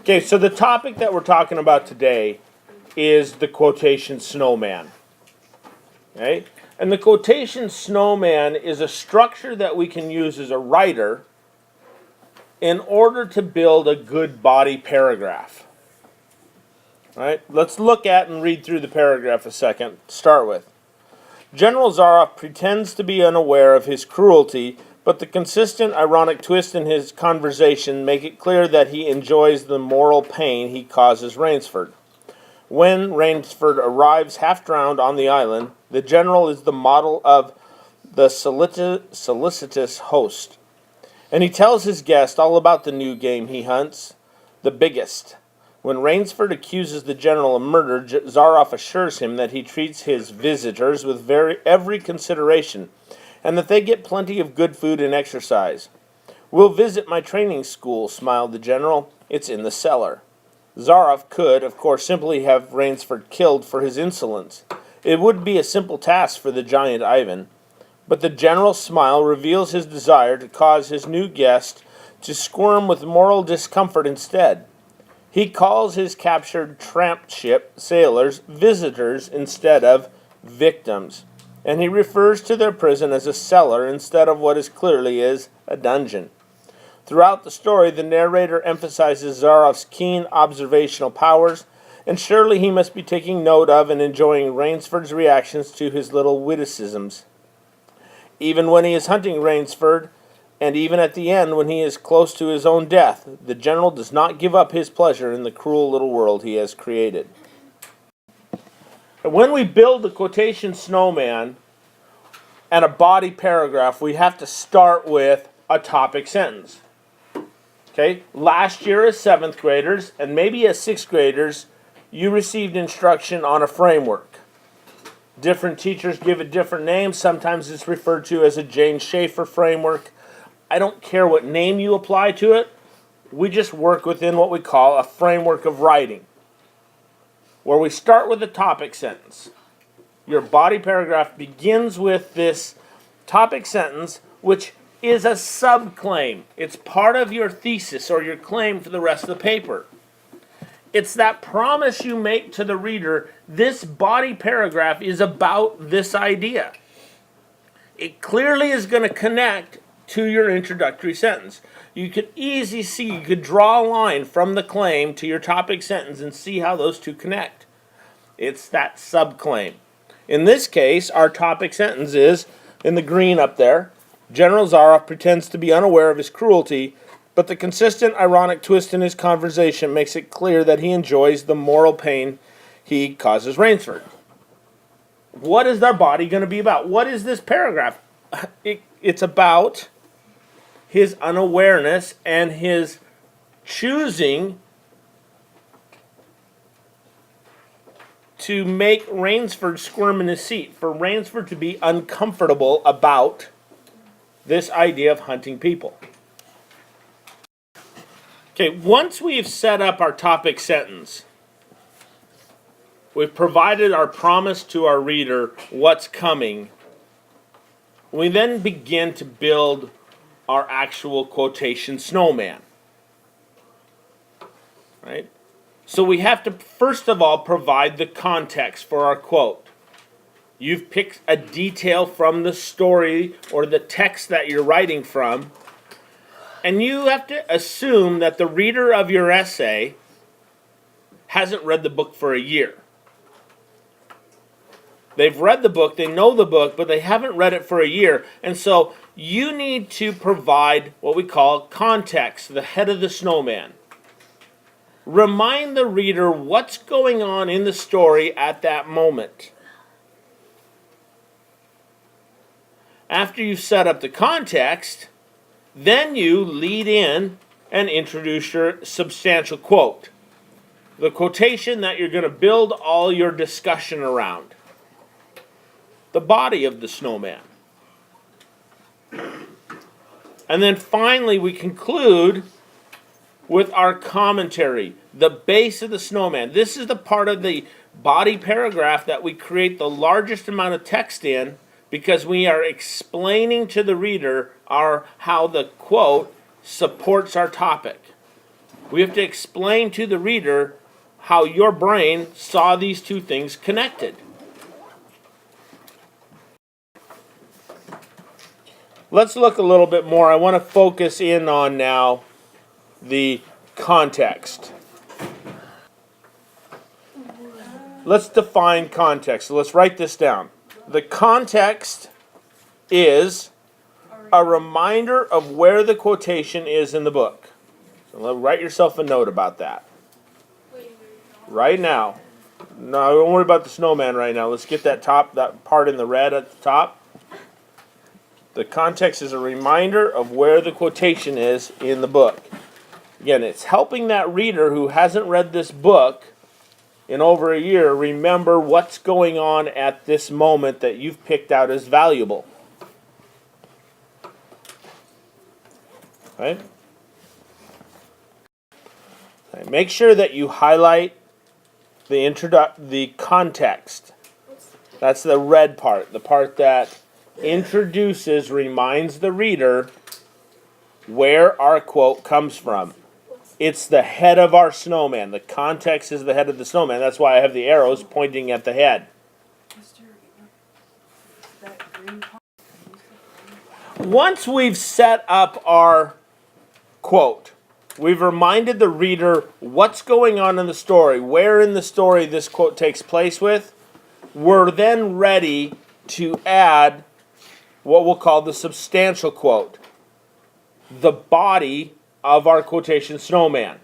Okay, so the topic that we're talking about today is the quotation snowman. Okay? And the quotation snowman is a structure that we can use as a writer in order to build a good body paragraph. All right? Let's look at and read through the paragraph a second to start with. General Zaroff pretends to be unaware of his cruelty, but the consistent ironic twist in his conversation make it clear that he enjoys the moral pain he causes Rainsford. When Rainsford arrives half-drowned on the island, the general is the model of the solicitous host, and he tells his guest all about the new game he hunts, the biggest. When Rainsford accuses the general of murder, Zaroff assures him that he treats his visitors with every consideration, and that they get plenty of good food and exercise. "We'll visit my training school," smiled the general. "It's in the cellar." Zaroff could, of course, simply have Rainsford killed for his insolence. It would be a simple task for the giant Ivan. But the general's smile reveals his desire to cause his new guest to squirm with moral discomfort instead. He calls his captured tramp ship sailors visitors instead of victims, and he refers to their prison as a cellar instead of what it clearly is, a dungeon. Throughout the story, the narrator emphasizes Zaroff's keen observational powers, and surely he must be taking note of and enjoying Rainsford's reactions to his little witticisms. Even when he is hunting Rainsford, and even at the end when he is close to his own death, the general does not give up his pleasure in the cruel little world he has created. And when we build the quotation snowman and a body paragraph, we have to start with a topic sentence. Okay, last year as 7th graders, and maybe as 6th graders, you received instruction on a framework. Different teachers give it different names. Sometimes it's referred to as a Jane Schaefer framework. I don't care what name you apply to it. We just work within what we call a framework of writing, where we start with a topic sentence. Your body paragraph begins with this topic sentence, which is a subclaim. It's part of your thesis or your claim for the rest of the paper. It's that promise you make to the reader, this body paragraph is about this idea. It clearly is going to connect to your introductory sentence. You could easily see, you could draw a line from the claim to your topic sentence and see how those two connect. It's that subclaim. In this case, our topic sentence is, in the green up there, General Zaroff pretends to be unaware of his cruelty, but the consistent ironic twist in his conversation makes it clear that he enjoys the moral pain he causes Rainsford. What is our body going to be about? What is this paragraph? It's about his unawareness and his choosing to make Rainsford squirm in his seat, for Rainsford to be uncomfortable about this idea of hunting people. Okay, once we've set up our topic sentence, we've provided our promise to our reader what's coming, we then begin to build our actual quotation snowman. Right? So we have to, first of all, provide the context for our quote. You've picked a detail from the story or the text that you're writing from, and you have to assume that the reader of your essay hasn't read the book for a year. They've read the book, they know the book, but they haven't read it for a year. And so you need to provide what we call context, the head of the snowman. Remind the reader what's going on in the story at that moment. After you've set up the context, then you lead in and introduce your substantial quote. The quotation that you're going to build all your discussion around. The body of the snowman. And then finally we conclude with our commentary, the base of the snowman. This is the part of the body paragraph that we create the largest amount of text in, because we are explaining to the reader how the quote supports our topic. We have to explain to the reader how your brain saw these two things connected. Let's look a little bit more. I want to focus in on now the context. Let's define context. So let's write this down. The context is a reminder of where the quotation is in the book. So write yourself a note about that. Right now. No, don't worry about the snowman right now. Let's get that part in the red at the top. The context is a reminder of where the quotation is in the book. Again, it's helping that reader who hasn't read this book in over a year remember what's going on at this moment that you've picked out as valuable. Right? Make sure that you highlight the context. That's the red part, the part that introduces, reminds the reader where our quote comes from. It's the head of our snowman. The context is the head of the snowman. That's why I have the arrows pointing at the head. Once we've set up our quote, we've reminded the reader what's going on in the story, where in the story this quote takes place with, we're then ready to add what we'll call the substantial quote, the body of our quotation snowman.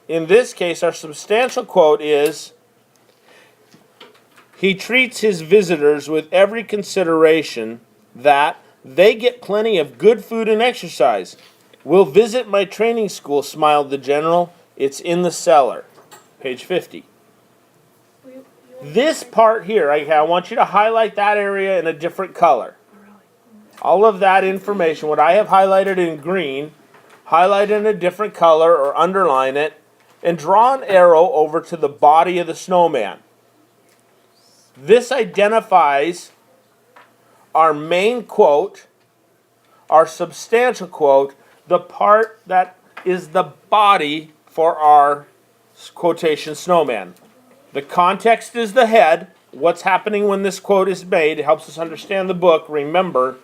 In this case, our substantial quote is, he treats his visitors with every consideration that they get plenty of good food and exercise. We'll visit my training school, smiled the general. It's in the cellar. Page 50. This part here, I want you to highlight that area in a different color. All of that information, what I have highlighted in green, highlight in a different color or underline it, and draw an arrow over to the body of the snowman. This identifies our main quote, our substantial quote, the part that is the body for our quotation snowman. The context is the head, what's happening when this quote is made. It helps us understand the book, remember.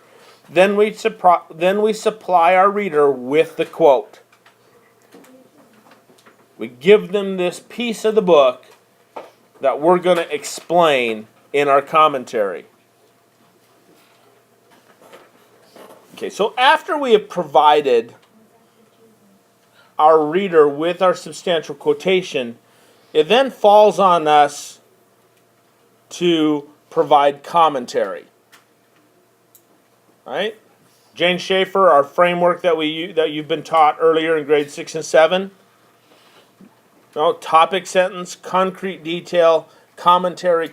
Then we supply our reader with the quote. We give them this piece of the book that we're going to explain in our commentary. Okay, so after we have provided our reader with our substantial quotation, it then falls on us to provide commentary. Right? Jane Schaefer, our framework that you've been taught earlier in grade 6 and 7. Topic sentence, concrete detail, commentary,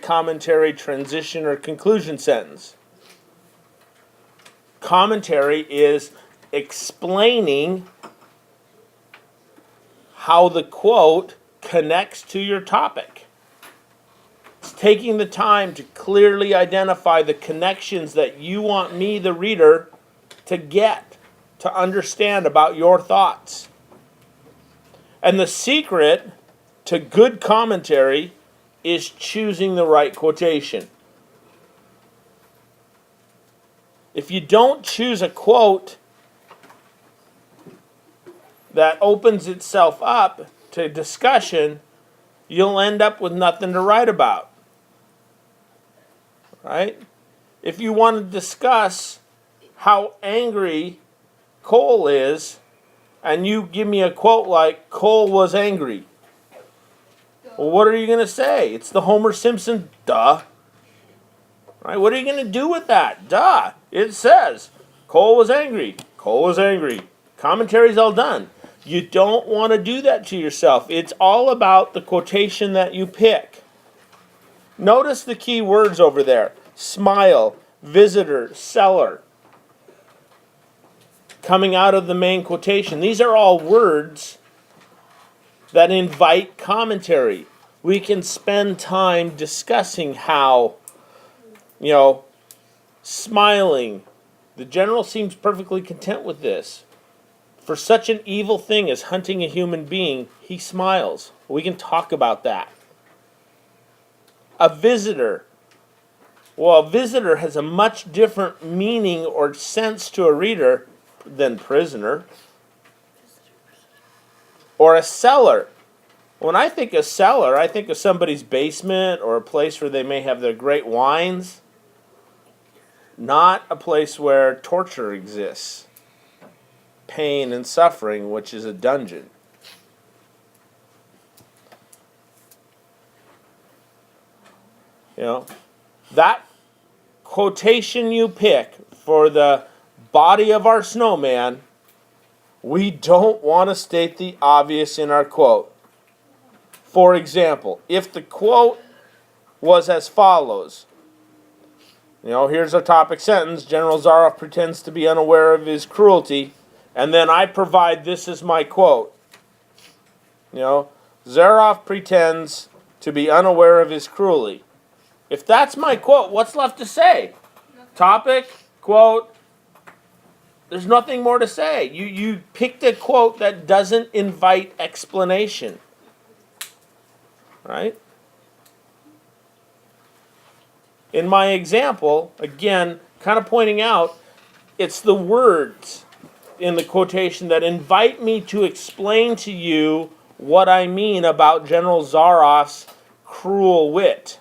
transition, or conclusion sentence. Commentary is explaining how the quote connects to your topic. It's taking the time to clearly identify the connections that you want me, the reader, to get, to understand about your thoughts. And the secret to good commentary is choosing the right quotation. If you don't choose a quote that opens itself up to discussion, you'll end up with nothing to write about. Right? If you want to discuss how angry Cole is, and you give me a quote like, Cole was angry, well, what are you going to say? It's the Homer Simpson, duh. Right? What are you going to do with that? Duh. It says, Cole was angry. Cole was angry. Commentary's all done. You don't want to do that to yourself. It's all about the quotation that you pick. Notice the key words over there. Smile, visitor, cellar. Coming out of the main quotation. These are all words that invite commentary. We can spend time discussing how, smiling. The general seems perfectly content with this. For such an evil thing as hunting a human being, he smiles. We can talk about that. A visitor. Well, a visitor has a much different meaning or sense to a reader than prisoner. Or a cellar. When I think of cellar, I think of somebody's basement or a place where they may have their great wines. Not a place where torture exists. Pain and suffering, which is a dungeon. You know, that quotation you pick for the body of our snowman, we don't want to state the obvious in our quote. For example, if the quote was as follows, here's a topic sentence, General Zaroff pretends to be unaware of his cruelty, and then I provide this as my quote. Zaroff pretends to be unaware of his cruelty. If that's my quote, what's left to say? Topic, quote, there's nothing more to say. You picked a quote that doesn't invite explanation. Right? In my example, again, kind of pointing out, it's the words in the quotation that invite me to explain to you what I mean about General Zaroff's cruel wit.